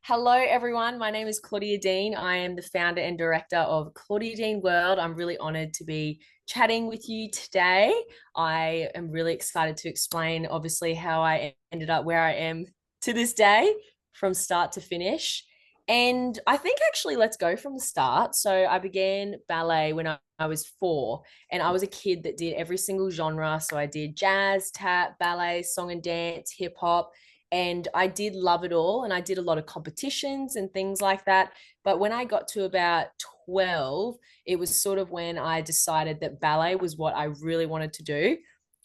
Hello, everyone. My name is Claudia Dean. I am the founder and director of Claudia Dean World. I'm really honored to be chatting with you today. I am really excited to explain, obviously, how I ended up where I am to this day from start to finish. And I think actually, let's go from the start. So I began ballet when I was 4, and I was a kid that did every single genre. So I did jazz, tap, ballet, song and dance, hip hop, and I did love it all. And I did a lot of competitions and things like that. But when I got to about 12, it was sort of when I decided that ballet was what I really wanted to do.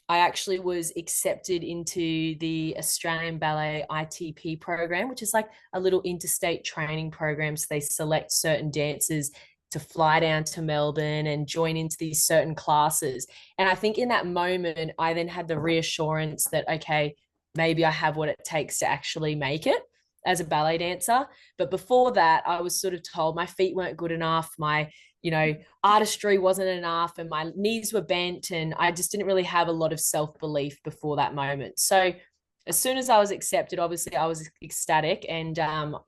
I actually was accepted into the Australian Ballet ITP program, which is like a little interstate training program. So they select certain dancers to fly down to Melbourne and join into these certain classes. And I think in that moment, I then had the reassurance that, okay, maybe I have what it takes to actually make it as a ballet dancer. But before that, I was sort of told my feet weren't good enough, my, artistry wasn't enough, and my knees were bent, and I just didn't really have a lot of self-belief before that moment. So as soon as I was accepted, obviously I was ecstatic. And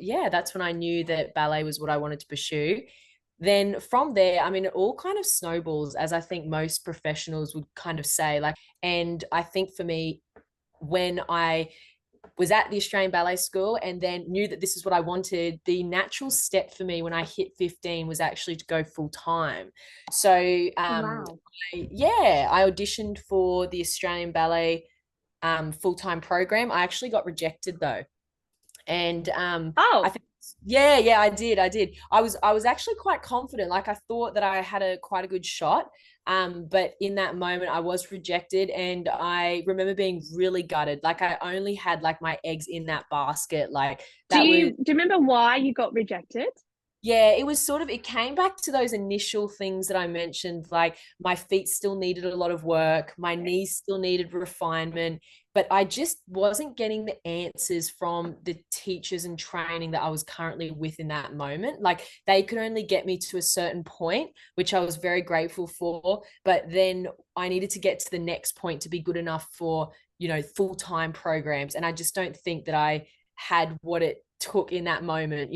yeah, that's when I knew that ballet was what I wanted to pursue. Then from there, I mean, it all kind of snowballs, as I think most professionals would kind of say. And I think for me, when I was at the Australian Ballet School and then knew that this is what I wanted, the natural step for me when I hit 15 was actually to go full time. So, Wow. I auditioned for the Australian Ballet full time program. I actually got rejected though. And I Oh, think yeah, I did. I was actually quite confident. Like, I thought that I had a quite a good shot. But in that moment I was rejected, and I remember being really gutted. Like, I only had like my eggs in that basket. Like, do that you was, do you remember why you got rejected? yeah, it was sort of, it came back to those initial things that I mentioned. Like, my feet still needed a lot of work, my knees still needed refinement, but I just wasn't getting the answers from the teachers and training that I was currently with in that moment. Like, they could only get me to a certain point, which I was very grateful for. But then I needed to get to the next point to be good enough for, full-time programs. And I just don't think that I had what it took in that moment.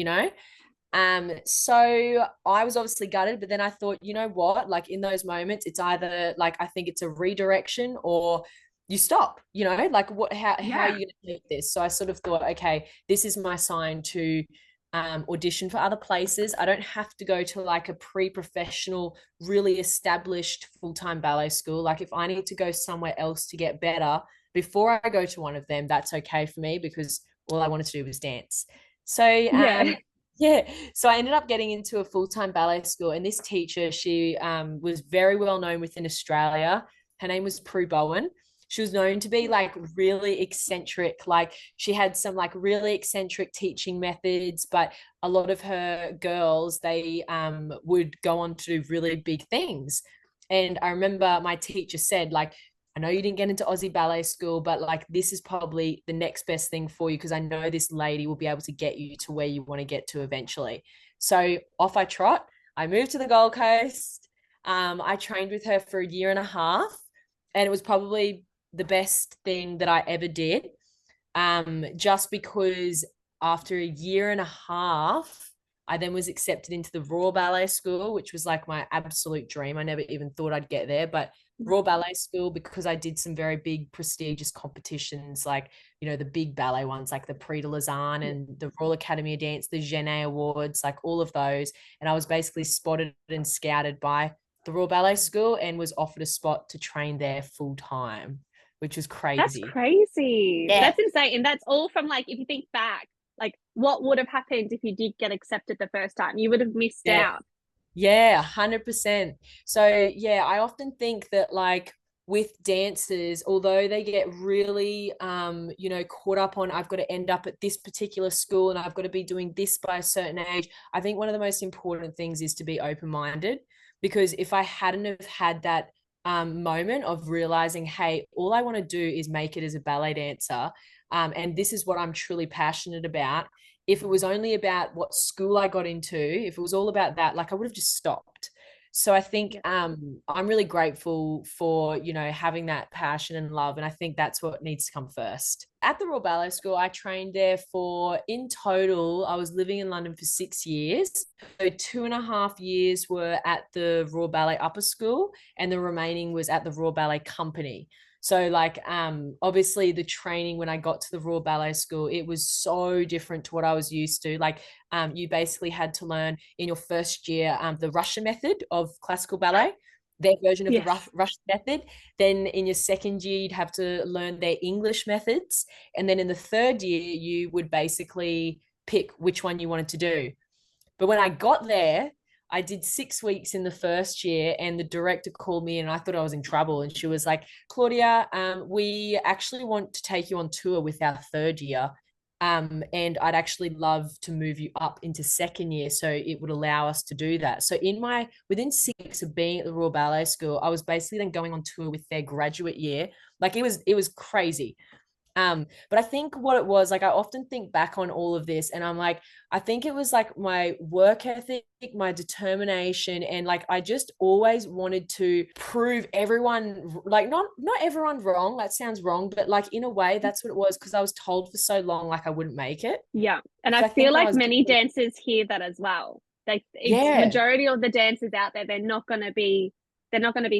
So I was obviously gutted, but then I thought, you know what? Like, in those moments, it's either like, I think it's a redirection, or you stop, like, how are Yeah. you gonna take this? So I sort of thought, okay, this is my sign to audition for other places. I don't have to go to like a pre-professional, really established full-time ballet school. Like, if I need to go somewhere else to get better before I go to one of them, that's okay for me, because all I wanted to do was dance. So Yeah. yeah, so I ended up getting into a full-time ballet school, and this teacher, she was very well known within Australia. Her name was Prue Bowen. She was known to be like really eccentric. Like, she had some like really eccentric teaching methods, but a lot of her girls, they would go on to do really big things. And I remember my teacher said, like, I know you didn't get into Aussie Ballet School, but like, this is probably the next best thing for you, because I know this lady will be able to get you to where you want to get to eventually. So off I trot. I moved to the Gold Coast. I trained with her for a year and a half, and it was probably the best thing that I ever did. Just because after a year and a half, I then was accepted into the Royal Ballet School, which was like my absolute dream. I never even thought I'd get there, but Royal Ballet School, because I did some very big prestigious competitions, like, the big ballet ones, like the Prix de Lausanne and the Royal Academy of Dance, the Genet Awards, like all of those. And I was basically spotted and scouted by the Royal Ballet School and was offered a spot to train there full time, which was That's crazy. crazy. Yeah. That's insane. And that's all from like if you think back, like what would have happened if you did get accepted the first time? You would have missed Yeah. out. Yeah, 100%. So, yeah, I often think that, like, with dancers, although they get really caught up on, I've got to end up at this particular school and I've got to be doing this by a certain age. I think one of the most important things is to be open-minded, because if I hadn't have had that moment of realizing, hey, all I want to do is make it as a ballet dancer, and this is what I'm truly passionate about. If it was only about what school I got into, if it was all about that, like, I would have just stopped. So I think Yeah. I'm really grateful for, you know, having that passion and love. And I think that's what needs to come first. At the Royal Ballet School, I trained there for, in total, I was living in London for 6 years. So 2.5 years were at the Royal Ballet Upper School, and the remaining was at the Royal Ballet Company. So like obviously the training when I got to the Royal Ballet School, it was so different to what I was used to. Like you basically had to learn in your first year the Russian method of classical ballet, their version of the Yes. Russian method. Then in your second year, you'd have to learn their English methods. And then in the third year, you would basically pick which one you wanted to do. But when I got there, I did 6 weeks in the first year, and the director called me, and I thought I was in trouble. And she was like, Claudia, we actually want to take you on tour with our third year. And I'd actually love to move you up into second year. So it would allow us to do that. So within 6 weeks of being at the Royal Ballet School, I was basically then going on tour with their graduate year. Like it was crazy. But I think what it was, like, I often think back on all of this and I'm like, I think it was like my work ethic, my determination, and like I just always wanted to prove everyone, like not everyone wrong. That sounds wrong, but like in a way that's what it was, because I was told for so long like I wouldn't make it. Yeah. And I So I feel think I like was many doing, dancers hear that as well. Like it's yeah. majority of the dancers out there, they're not going to be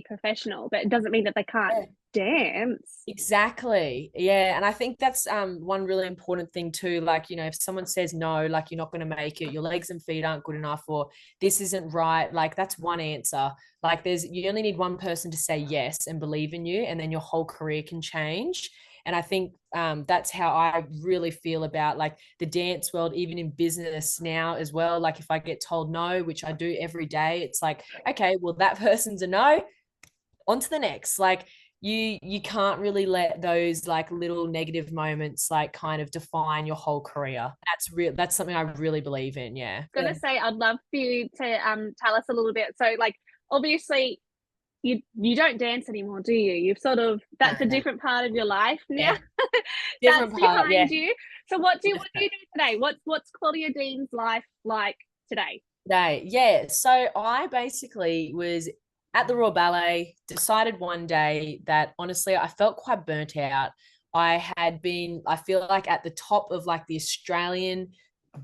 professional, but it doesn't mean that they can't Yeah. dance. Exactly. Yeah. And I think that's one really important thing too. Like, you know, if someone says no, like you're not going to make it, your legs and feet aren't good enough, or this isn't right, like that's one answer. Like you only need one person to say yes and believe in you, and then your whole career can change. And I think that's how I really feel about like the dance world, even in business now as well. Like if I get told no, which I do every day, it's like, okay, well, that person's a no, on to the next. Like you can't really let those like little negative moments like kind of define your whole career. That's something I really believe in. Yeah. Gonna say I'd love for you to tell us a little bit. So like obviously you don't dance anymore, do you? You've sort of No, that's a no. different part of your life now. Yeah. That's Different part. Yeah. behind you. So what do you do today? What's Claudia Dean's life like today? Day. Yeah. So I basically was at the Royal Ballet, decided one day that honestly I felt quite burnt out. I feel like at the top of like the Australian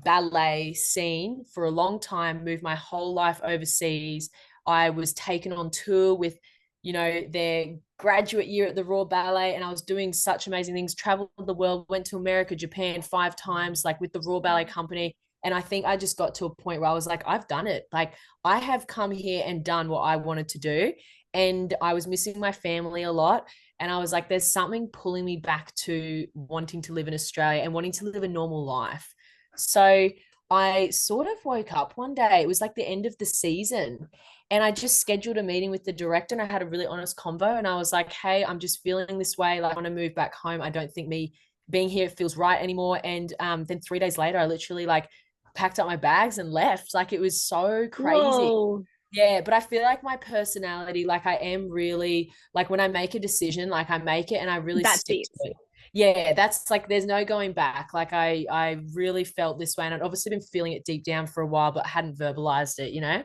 ballet scene for a long time, moved my whole life overseas. I was taken on tour with, you know, their graduate year at the Royal Ballet, and I was doing such amazing things, traveled the world, went to America, Japan 5 times, like with the Royal Ballet Company. And I think I just got to a point where I was like, I've done it. Like, I have come here and done what I wanted to do. And I was missing my family a lot. And I was like, there's something pulling me back to wanting to live in Australia and wanting to live a normal life. So I sort of woke up one day, it was like the end of the season. And I just scheduled a meeting with the director, and I had a really honest convo. And I was like, hey, I'm just feeling this way. Like, I want to move back home. I don't think me being here feels right anymore. And then 3 days later, I literally like packed up my bags and left. Like it was so crazy. Whoa, Yeah, but I feel like my personality, like I am really like when I make a decision, like I make it and I really that's stick it. to it. Yeah, that's like there's no going back. Like I really felt this way, and I'd obviously been feeling it deep down for a while, but hadn't verbalized it, you know?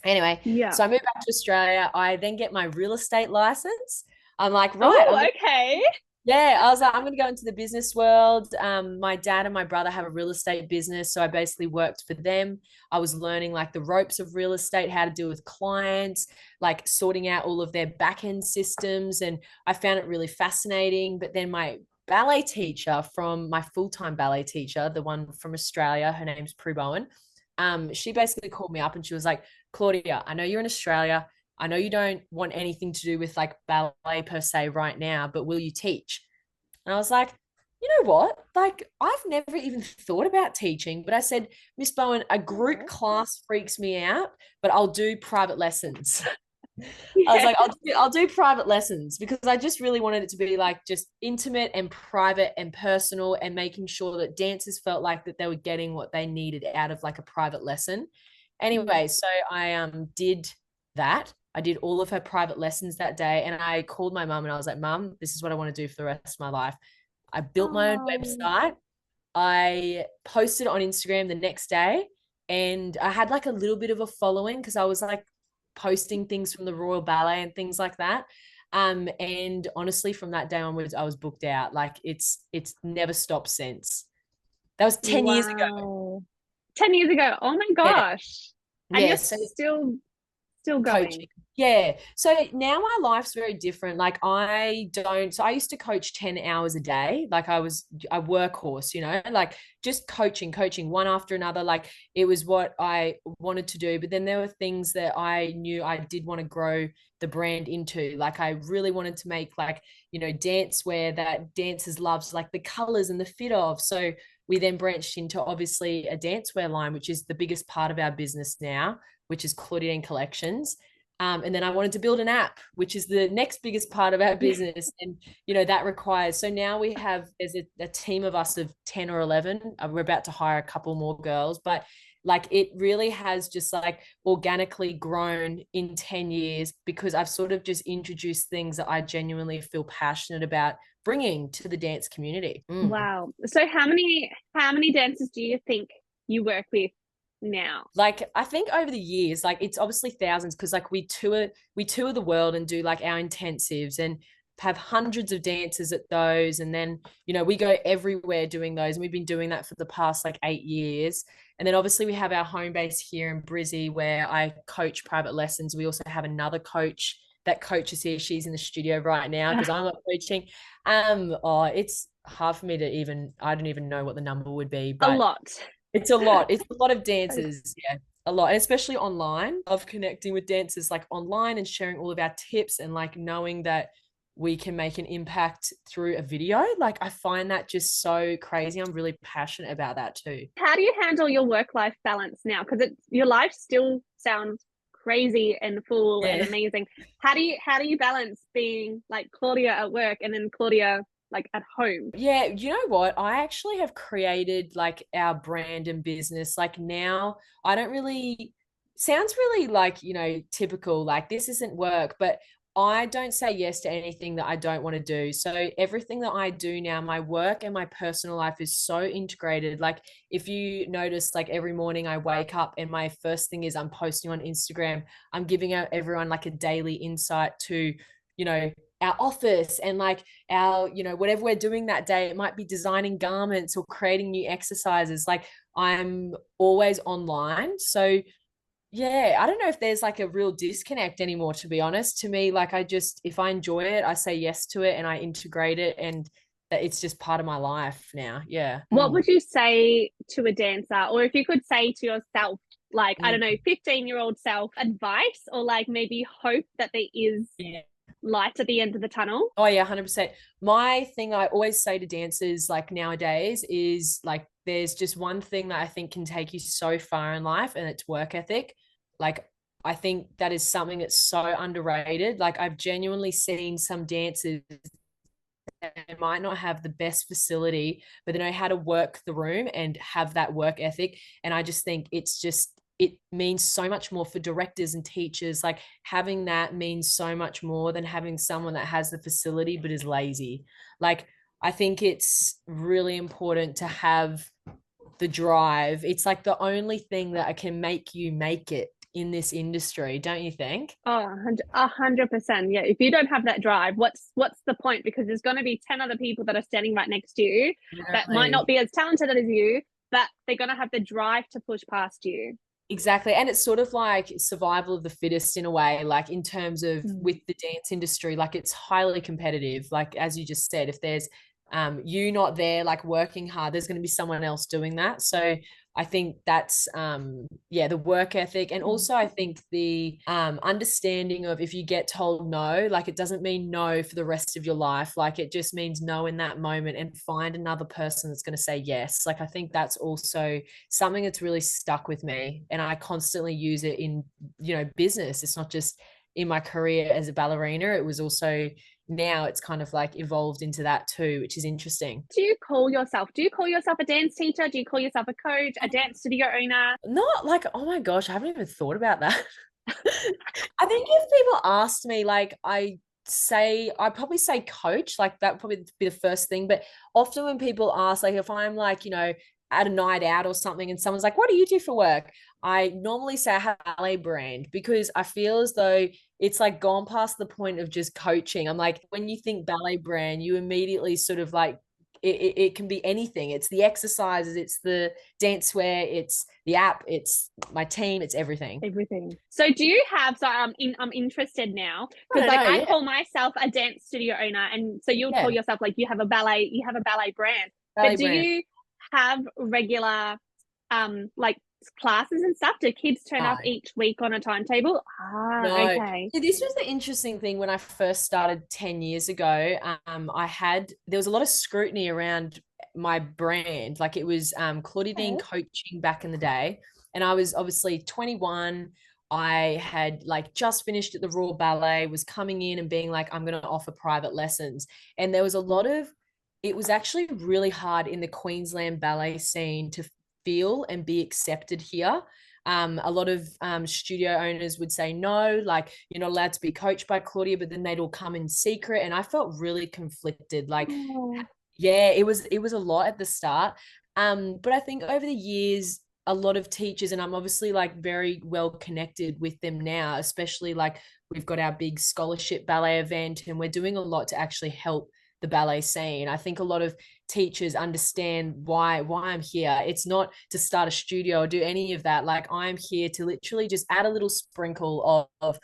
Anyway, Yeah. so I moved back to Australia. I then get my real estate license. I'm like, right, Oh, okay. yeah, I was like, I'm going to go into the business world. My dad and my brother have a real estate business. So I basically worked for them. I was learning like the ropes of real estate, how to deal with clients, like sorting out all of their back end systems. And I found it really fascinating. But then my ballet teacher from my full-time ballet teacher, the one from Australia, her name's Prue Bowen. She basically called me up and she was like, Claudia, I know you're in Australia. I know you don't want anything to do with like ballet per se right now, but will you teach? And I was like, you know what? Like, I've never even thought about teaching, but I said, Miss Bowen, a group class freaks me out, but I'll do private lessons. I was Yeah. like, I'll do private lessons, because I just really wanted it to be like just intimate and private and personal, and making sure that dancers felt like that they were getting what they needed out of like a private lesson. Mm. Anyway, so I did that. I did all of her private lessons that day, and I called my mum and I was like, Mum, this is what I want to do for the rest of my life. I built my own Oh, website. I posted on Instagram the next day, and I had like a little bit of a following because I was like posting things from the Royal Ballet and things like that. And honestly, from that day onwards, I was booked out. Like it's never stopped since. That was 10 years ago. Wow. 10 years ago. Oh my Yeah. gosh. And Yeah. you're So still coaching. going. Yeah. So now my life's very different. Like so I used to coach 10 hours a day. Like I was a workhorse, like just coaching one after another. Like it was what I wanted to do. But then there were things that I knew I did want to grow the brand into. Like I really wanted to make like, dance wear that dancers loves, like the colors and the fit of. So we then branched into obviously a dancewear line, which is the biggest part of our business now, which is Claudia Dean Collections. And then I wanted to build an app, which is the next biggest part of our business. And, that requires, so now there's a team of us of 10 or 11. We're about to hire a couple more girls, but like it really has just like organically grown in 10 years because I've sort of just introduced things that I genuinely feel passionate about bringing to the dance community. Wow. So how many dancers do you think you work with now? Like I think over the years, like it's obviously thousands because like we tour the world and do like our intensives and have hundreds of dancers at those. And then, we go everywhere doing those. And we've been doing that for the past like 8 years. And then obviously we have our home base here in Brizzy where I coach private lessons. We also have another coach that coaches here. She's in the studio right now because I'm not coaching. It's hard for me I don't even know what the number would be, A but lot. it's a lot. It's a lot of dancers. Yeah, a lot. And especially online, of connecting with dancers like online and sharing all of our tips and like knowing that we can make an impact through a video. Like I find that just so crazy. I'm really passionate about that too. How do you handle your work-life balance now? Because your life still sounds crazy and full and Yeah. amazing. How do you balance being like Claudia at work and then Claudia like at home? Yeah, you know what? I actually have created like our brand and business. Like now, I don't really, sounds really like, typical, like this isn't work, but I don't say yes to anything that I don't want to do. So everything that I do now, my work and my personal life is so integrated. Like if you notice, like every morning I wake up and my first thing is I'm posting on Instagram, I'm giving out everyone like a daily insight to, you know, our office and like our, whatever we're doing that day. It might be designing garments or creating new exercises. Like I'm always online. So yeah, I don't know if there's like a real disconnect anymore, to be honest. To me, like if I enjoy it, I say yes to it and I integrate it and that it's just part of my life now. Yeah. What would you say to a dancer, or if you could say to yourself, like, I don't know, 15-year-old self advice, or like maybe hope that there is Yeah. light at the end of the tunnel? Oh yeah, 100%. My thing I always say to dancers like nowadays is like there's just one thing that I think can take you so far in life and it's work ethic. Like I think that is something that's so underrated. Like I've genuinely seen some dancers that might not have the best facility, but they know how to work the room and have that work ethic. And I just think it means so much more for directors and teachers. Like having that means so much more than having someone that has the facility but is lazy. Like I think it's really important to have the drive. It's like the only thing that can make you make it in this industry, don't you think? Oh, 100%. Yeah. If you don't have that drive, what's the point? Because there's going to be 10 other people that are standing right next to you that might not Exactly. be as talented as you, but they're going to have the drive to push past you. Exactly. And it's sort of like survival of the fittest in a way, like in terms of Mm. with the dance industry, like it's highly competitive. Like as you just said, if there's you not there like working hard, there's going to be someone else doing that. So I think that's yeah, the work ethic. And Mm. also I think the understanding of if you get told no, like it doesn't mean no for the rest of your life. Like it just means no in that moment and find another person that's going to say yes. Like I think that's also something that's really stuck with me and I constantly use it in, business. It's not just in my career as a ballerina. It was also now it's kind of like evolved into that too, which is interesting. Do you call yourself a dance teacher? Do you call yourself a coach, a dance studio owner? Not like, oh my gosh, I haven't even thought about that. I think if people asked me, like, I probably say coach, like that would probably be the first thing. But often when people ask, like, if I'm like, at a night out or something and someone's like, what do you do for work? I normally say I have a ballet brand because I feel as though it's like gone past the point of just coaching. I'm like, when you think ballet brand, you immediately sort of like it can be anything. It's the exercises, it's the dance wear, it's the app, it's my team, it's everything. Everything. So do you have, so I'm interested now, I because don't like know. I Yeah. call myself a dance studio owner, and so you'll call Yeah. yourself like you have a ballet brand. But Ballet do brand. you have regular like classes and stuff? Do kids turn No. up each week on a timetable? No. Okay. So this was the interesting thing when I first started 10 years ago. There was a lot of scrutiny around my brand. Like it was Claudia Dean Okay. Coaching back in the day. And I was obviously 21. I had like just finished at the Royal Ballet, was coming in and being like, I'm going to offer private lessons. And there was a lot of, it was actually really hard in the Queensland ballet scene to feel and be accepted here. A lot of studio owners would say no, like you're not allowed to be coached by Claudia, but then they'd all come in secret, and I felt really conflicted. Like, Oh, yeah, it was a lot at the start, but I think over the years, a lot of teachers, and I'm obviously like very well connected with them now, especially like we've got our big scholarship ballet event, and we're doing a lot to actually help the ballet scene. I think a lot of teachers understand why I'm here. It's not to start a studio or do any of that. Like I'm here to literally just add a little sprinkle of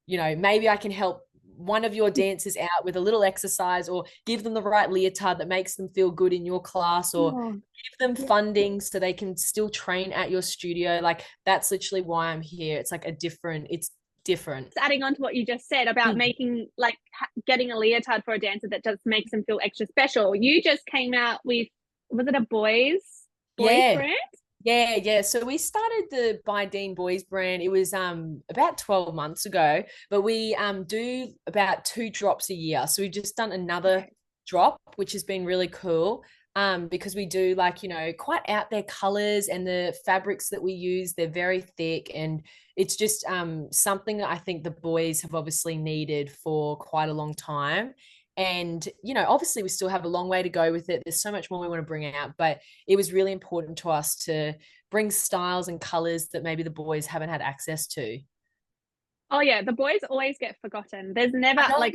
maybe I can help one of your dancers out with a little exercise or give them the right leotard that makes them feel good in your class or oh. give them funding so they can still train at your studio. Like that's literally why I'm here. It's like it's different. Adding on to what you just said about Mm. making like getting a leotard for a dancer that just makes them feel extra special. You just came out with, was it a boys Yeah. brand? Yeah. So we started the By Dean Boys brand. It was about 12 months ago, but we do about 2 drops a year. So we've just done another Okay. drop, which has been really cool. Because we do like, quite out there colors and the fabrics that we use, they're very thick and it's just something that I think the boys have obviously needed for quite a long time. And, obviously we still have a long way to go with it. There's so much more we want to bring out, but it was really important to us to bring styles and colors that maybe the boys haven't had access to. Oh yeah, the boys always get forgotten. There's never I know. like,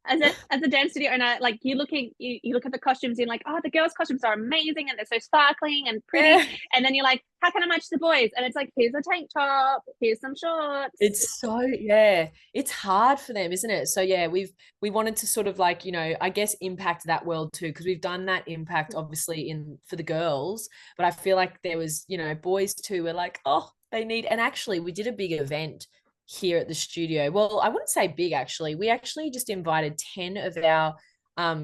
as a dance studio owner, like you look at the costumes, you're like, oh, the girls' costumes are amazing and they're so sparkling and pretty, Yeah. and then you're like, how can I match the boys? And it's like, here's a tank top, here's some shorts. It's so, yeah, it's hard for them, isn't it? So yeah, we wanted to sort of like, I guess impact that world too, because we've done that impact obviously in for the girls, but I feel like there was, boys too were like, oh, they need, and actually we did a big event here at the studio. Well, I wouldn't say big actually. We actually just invited 10 of our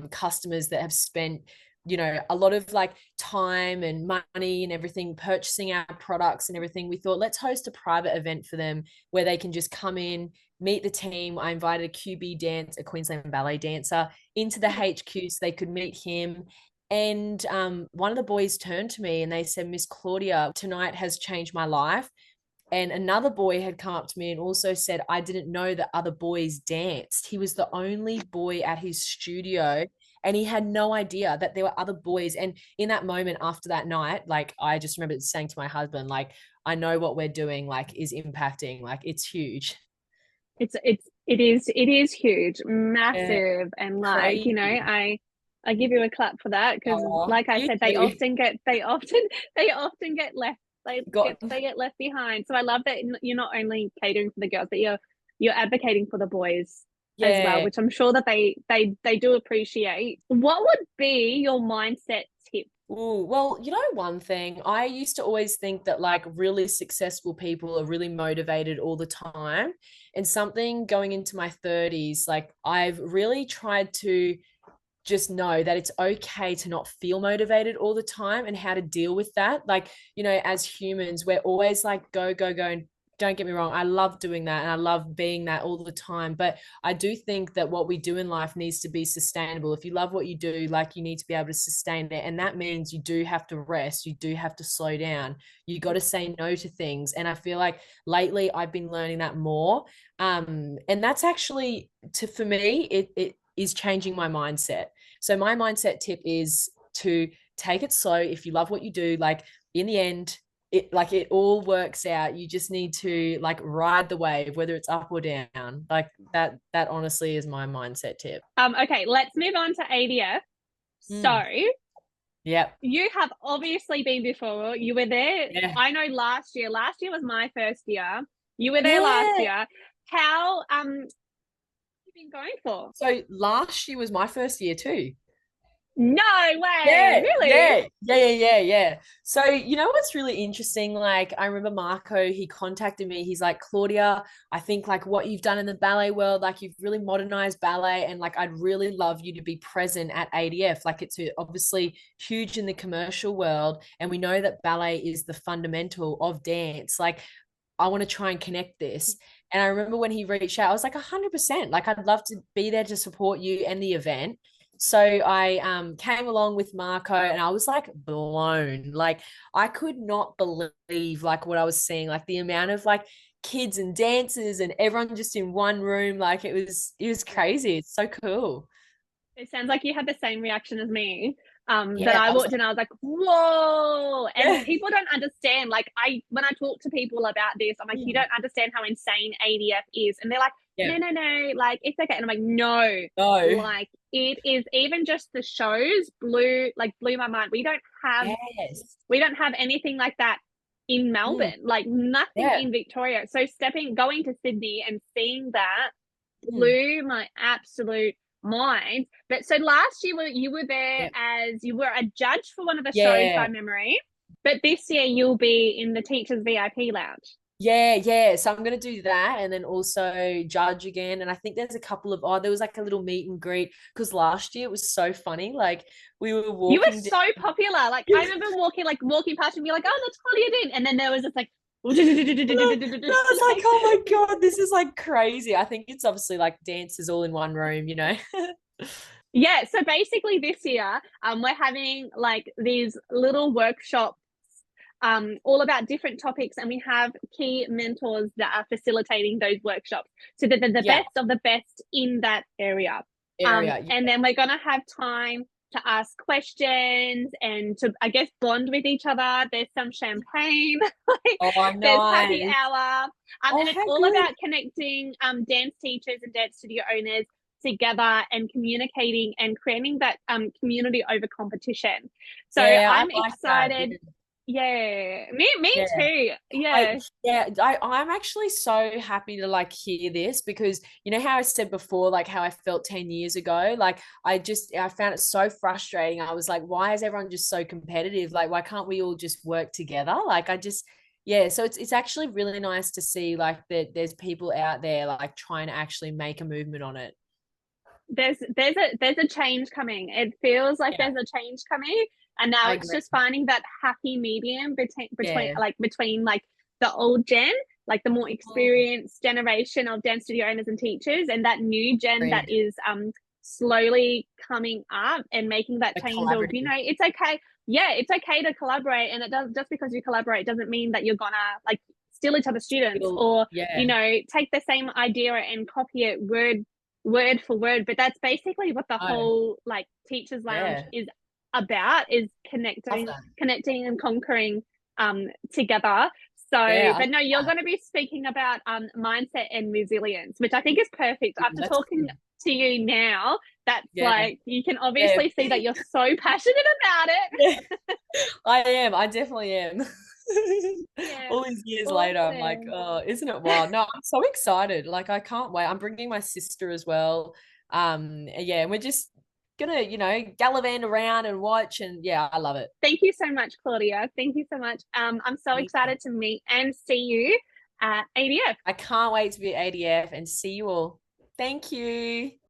customers that have spent a lot of like time and money and everything purchasing our products and everything. We thought let's host a private event for them where they can just come in, meet the team. I invited a QB dance, a Queensland ballet dancer, into the HQ so they could meet him. And one of the boys turned to me and they said, Miss Claudia, tonight has changed my life. And another boy had come up to me and also said, I didn't know that other boys danced. He was the only boy at his studio and he had no idea that there were other boys. And in that moment after that night, like I just remember saying to my husband, like, I know what we're doing, like, is impacting, like, it's huge. It is huge, Yeah, massive, and like crazy. I give you a clap for that, because Oh, like I you said, too. they often they often get left, Got, they get left behind. So I love that you're not only catering for the girls, but you're advocating for the boys as well, yeah. which I'm sure that they do appreciate. What would be your mindset tip? Ooh, well, one thing, I used to always think that like really successful people are really motivated all the time. And something going into my 30s, like I've really tried to just know that it's okay to not feel motivated all the time and how to deal with that. Like, as humans, we're always like, go, go, go. And don't get me wrong, I love doing that and I love being that all the time. But I do think that what we do in life needs to be sustainable. If you love what you do, like you need to be able to sustain it. And that means you do have to rest, you do have to slow down, you got to say no to things. And I feel like lately I've been learning that more. And that's actually for me, it is changing my mindset. So my mindset tip is to take it slow. If you love what you do, like in the end, it all works out. You just need to like ride the wave, whether it's up or down. Like that honestly is my mindset tip. Okay, let's move on to ADF. So Mm, yep. you have obviously been before. You were there. Yeah. I know last year. Last year was my first year. You were there last Yeah. year. How you been going for? So last year was my first year too. No way. Yeah, Really? yeah. So, you know what's really interesting? Like, I remember Marco, he contacted me. He's like, Claudia, I think like what you've done in the ballet world, like you've really modernized ballet, and like I'd really love you to be present at ADF. Like, it's obviously huge in the commercial world, and we know that ballet is the fundamental of dance. Like, I want to try and connect this. And I remember when he reached out, I was like 100%. Like, I'd love to be there to support you and the event. So I came along with Marco and I was like blown. Like I could not believe like what I was seeing, like the amount of like kids and dancers and everyone just in one room. Like it was crazy. It's so cool. It sounds like you had the same reaction as me. That Yeah, I I was walked like, in, I was like, whoa. And yeah, people don't understand. Like when I talk to people about this, I'm like, you mm, don't understand how insane ADF is. And they're like, yeah, no, like it's okay. And I'm like, no, no, like it is, even just the shows blew my mind. yes, We don't have anything like that in mm, Melbourne, like nothing yeah, in Victoria. So going to Sydney and seeing that mm, blew my absolute mind. But so last year you were there yeah, as you were a judge for one of the shows by yeah. memory. But this year you'll be in the teachers VIP lounge. Yeah. So I'm gonna do that and then also judge again. And I think there's a couple of there was like a little meet and greet because last year it was so funny. Like we were You were walking down. so popular. Like I remember walking past and be like, oh, that's Claudia Dean. And then there was this like I was like, oh my God, this is like crazy. I think it's obviously like dancers all in one room, you know? yeah. So basically this year, we're having like these little workshops all about different topics, and we have key mentors that are facilitating those workshops so that they're the Yeah, best of the best in that area. area. Yeah. And then we're going to have time to ask questions and to, I guess, bond with each other. There's some champagne, Oh, there's happy nice. hour, Oh, and it's how all good. about connecting dance teachers and dance studio owners together and communicating and creating that community over competition. So Yeah, I I'm like that. excited. Yeah, me Yeah. too. I Yeah, yeah, I'm actually so happy to like hear this because you know how I said before, like how I felt 10 years ago. Like I found it so frustrating. I was like, why is everyone just so competitive? Like, why can't we all just work together? Like I just yeah, so it's actually really nice to see like that there's people out there like trying to actually make a movement on it. there's a change coming. It feels like Yeah, there's a change coming, and now I it's agree. just finding that happy medium Yeah. between like the old gen, like the more Mm, experienced generation of dance studio owners and teachers, and that new gen that agreed. is slowly coming up and making that A change of, collaborative. it's okay. Yeah, it's okay to collaborate, and it does, just because you collaborate doesn't mean that you're gonna like steal each other's students, It'll, or yeah. take the same idea and copy it word for word. But that's basically what the Oh, whole like teachers lounge yeah. is about, is Love that. connecting and conquering together. Yeah, So I but love no, you're that. going to be speaking about mindset and resilience, which I think is perfect. Ooh, After that's talking good. to you now, that's Yeah. like, you can Yeah. obviously see that you're so passionate about it. Yeah. I am. I definitely am. Yeah, All these years later, I'm like, awesome. oh, isn't it wild? No, I'm so excited. Like, I can't wait. I'm bringing my sister as well. Yeah, and we're just gonna, gallivant around and watch, and yeah, I love it. Thank you so much, Claudia. Thank you so much. I'm so Anytime. excited to meet and see you at ADF. I can't wait to be at ADF and see you all. Thank you.